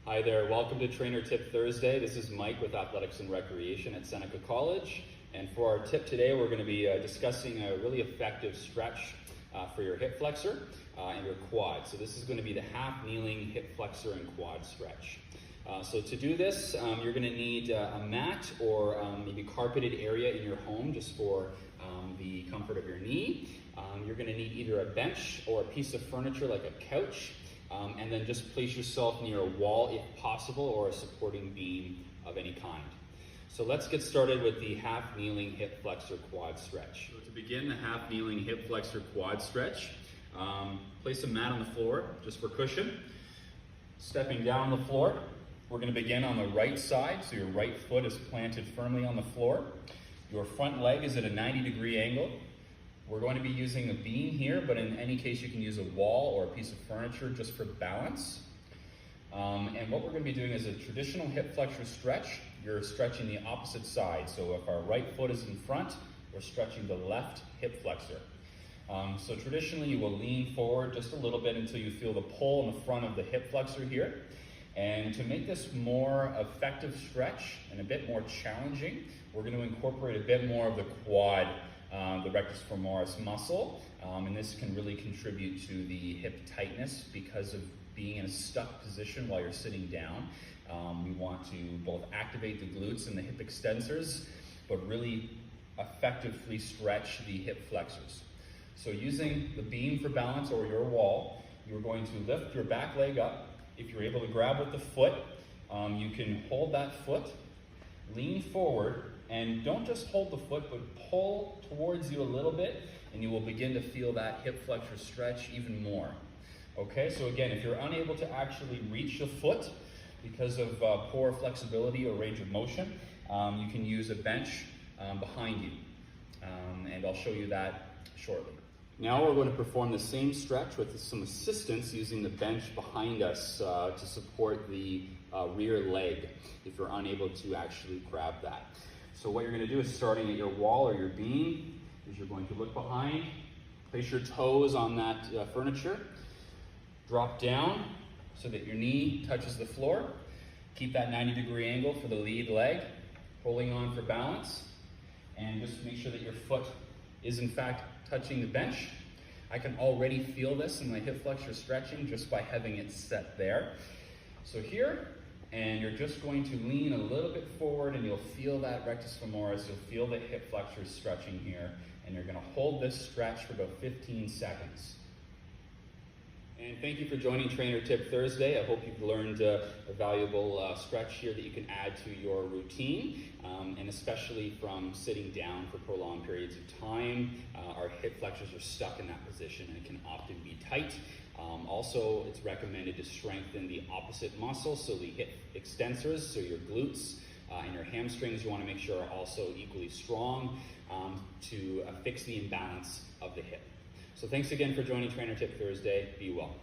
Hi there, welcome to Trainer Tip Thursday. This is Mike with Athletics and Recreation at Seneca College. And for our tip today, we're going to be discussing a really effective stretch for your hip flexor and your quad. So this is going to be the half kneeling hip flexor and quad stretch. So to do this, you're going to need a mat or maybe carpeted area in your home just for the comfort of your knee. You're going to need either a bench or a piece of furniture like a couch. And then just place yourself near a wall if possible, or a supporting beam of any kind. So let's get started with the half kneeling hip flexor quad stretch. So to begin the half kneeling hip flexor quad stretch, place a mat on the floor just for cushion. Stepping down on the floor, we're going to begin on the right side, so your right foot is planted firmly on the floor. Your front leg is at a 90-degree angle. We're going to be using a beam here, but in any case you can use a wall or a piece of furniture just for balance. And what we're going to be doing is a traditional hip flexor stretch. You're stretching the opposite side. So if our right foot is in front, we're stretching the left hip flexor. So traditionally you will lean forward just a little bit until you feel the pull in the front of the hip flexor here. And to make this more effective stretch and a bit more challenging, we're going to incorporate a bit more of the quad, the rectus femoris muscle, and this can really contribute to the hip tightness because of being in a stuck position while you're sitting down. We want to both activate the glutes and the hip extensors, but really effectively stretch the hip flexors. So using the beam for balance or your wall, you're going to lift your back leg up. If you're able to grab with the foot, you can hold that foot, lean forward, and don't just hold the foot, but pull towards you a little bit, and you will begin to feel that hip flexor stretch even more. Okay, so again, if you're unable to actually reach the foot because of poor flexibility or range of motion, you can use a bench behind you, and I'll show you that shortly. Now we're going to perform the same stretch with some assistance using the bench behind us to support the rear leg if you're unable to actually grab that. So what you're going to do is, starting at your wall or your beam, is you're going to look behind, place your toes on that furniture, drop down so that your knee touches the floor, keep that 90-degree angle for the lead leg, holding on for balance, and just make sure that your foot is in fact touching the bench. I can already feel this in my hip flexor stretching just by having it set there. So here, and you're just going to lean a little bit forward, and you'll feel that rectus femoris, you'll feel the hip flexor stretching here, and you're going to hold this stretch for about 15 seconds. And thank you for joining Trainer Tip Thursday. I hope you've learned a valuable stretch here that you can add to your routine, and especially from sitting down for prolonged periods of time. Our hip flexors are stuck in that position and it can often be tight. Also, it's recommended to strengthen the opposite muscle, so the hip extensors, so your glutes and your hamstrings, you want to make sure are also equally strong to fix the imbalance of the hip. So thanks again for joining Trainer Tip Thursday. Be well.